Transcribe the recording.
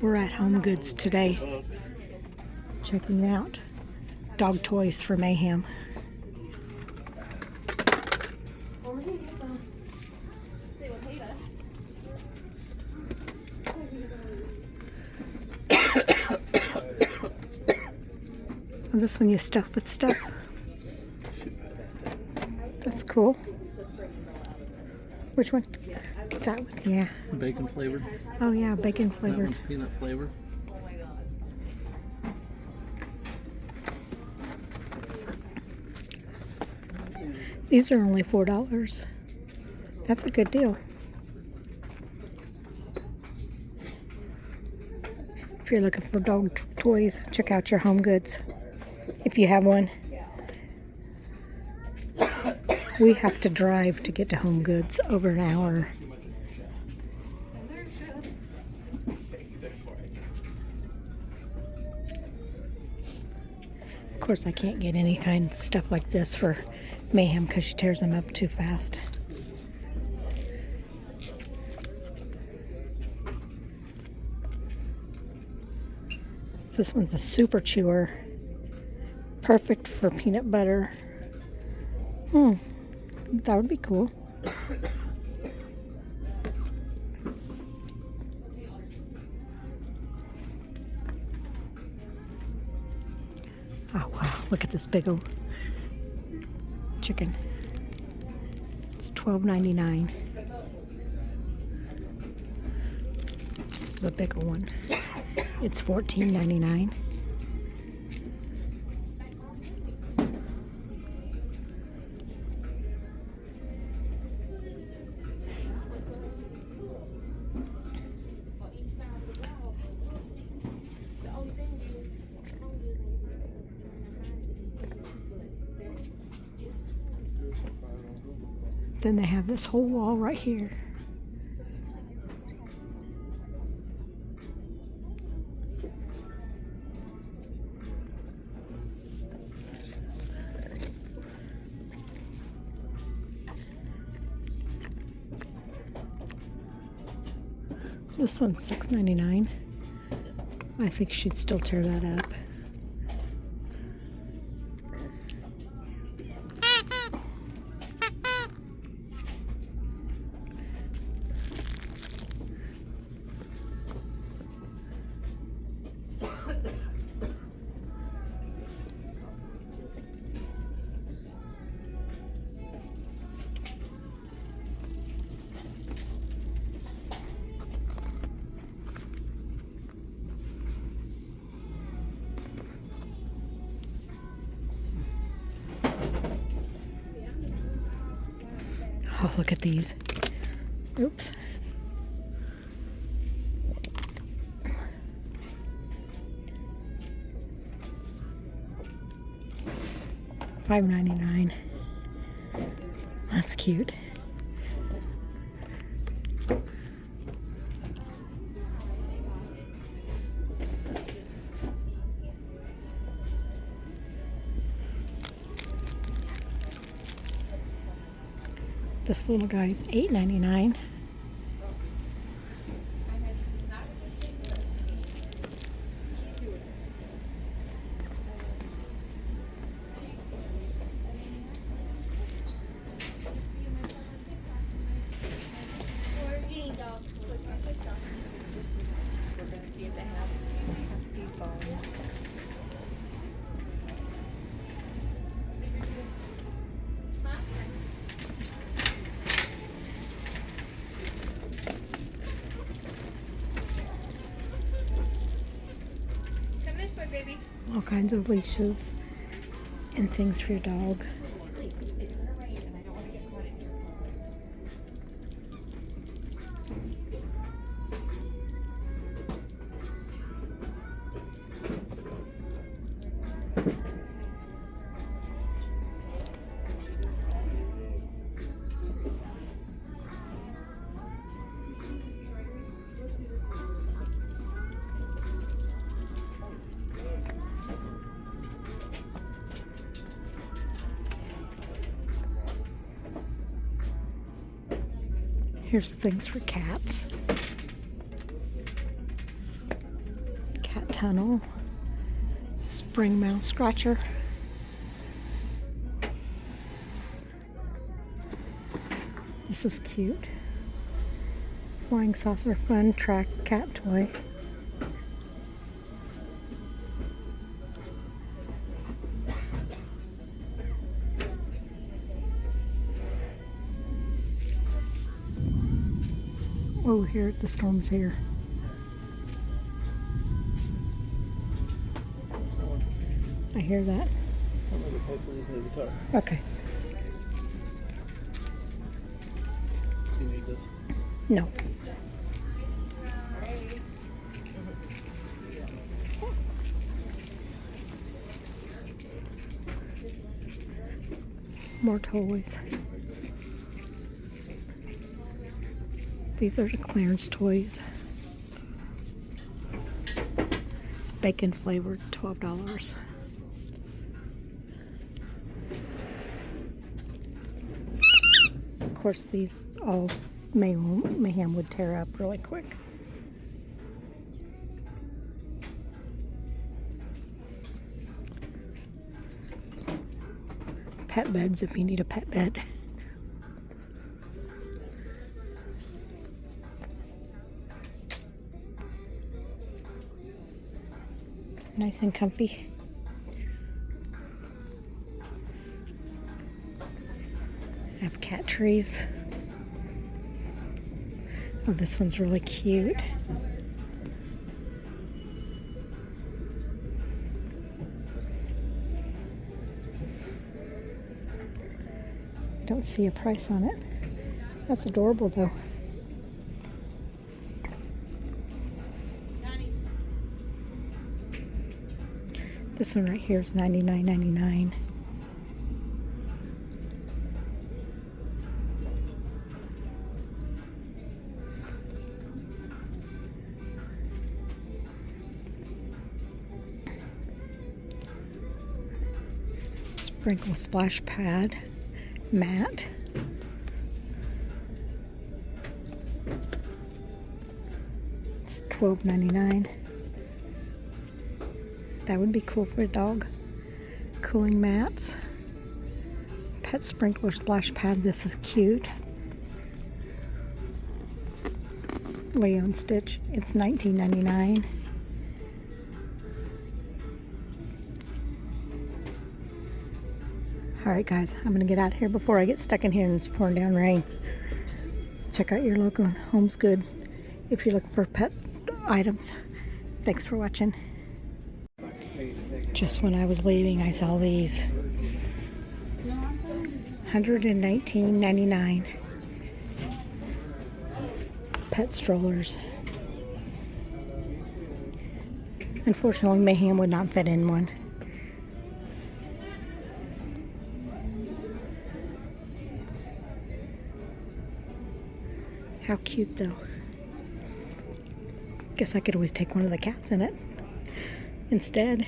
We're at HomeGoods today, checking out dog toys for Mayhem. This one you stuff with stuff. That's cool. Which one? That one, yeah. Bacon flavored. Oh yeah, bacon flavored. That one's peanut flavored. These are only $4. That's a good deal. If you're looking for dog toys, check out your HomeGoods. If you have one. We have to drive to get to HomeGoods over an hour. Of course, I can't get any kind of stuff like this for Mayhem because she tears them up too fast. This one's a super chewer. Perfect for peanut butter. That would be cool. Oh wow, look at this big old chicken. It's $12.99. This is a bigger one. It's $14.99. Then they have this whole wall right here. This one's $6.99. I think she'd still tear that up. Oh, look at these. Oops. $5.99. That's cute. This little guy's $8.99. Baby. All kinds of leashes and things for your dog. It's gonna rain and I don't want to get caught in here. Here's things for cats. tunnel. Spring mouse scratcher. This is cute. Flying saucer fun track cat toy. Oh, here the storm's here. I hear that. Okay. Do you need this? No. More toys. These are the clearance toys. Bacon flavored, $12. Of course, these all Mayhem would tear up really quick. Pet beds if you need a pet bed. Nice and comfy. I have cat trees. Oh, this one's really cute. Don't see a price on it. That's adorable though. This one right here is $99.99. Sprinkle splash pad mat. It's $12.99. That would be cool for a dog. Cooling mats. Pet sprinkler splash pad. This is cute. Lay on Stitch. It's $19.99. Alright guys, I'm going to get out of here before I get stuck in here and it's pouring down rain. Check out your local HomeGoods if you're looking for pet items. Thanks for watching. Just when I was leaving, I saw these. $119.99. Pet strollers. Unfortunately, Mayhem would not fit in one. How cute though. Guess I could always take one of the cats in it instead.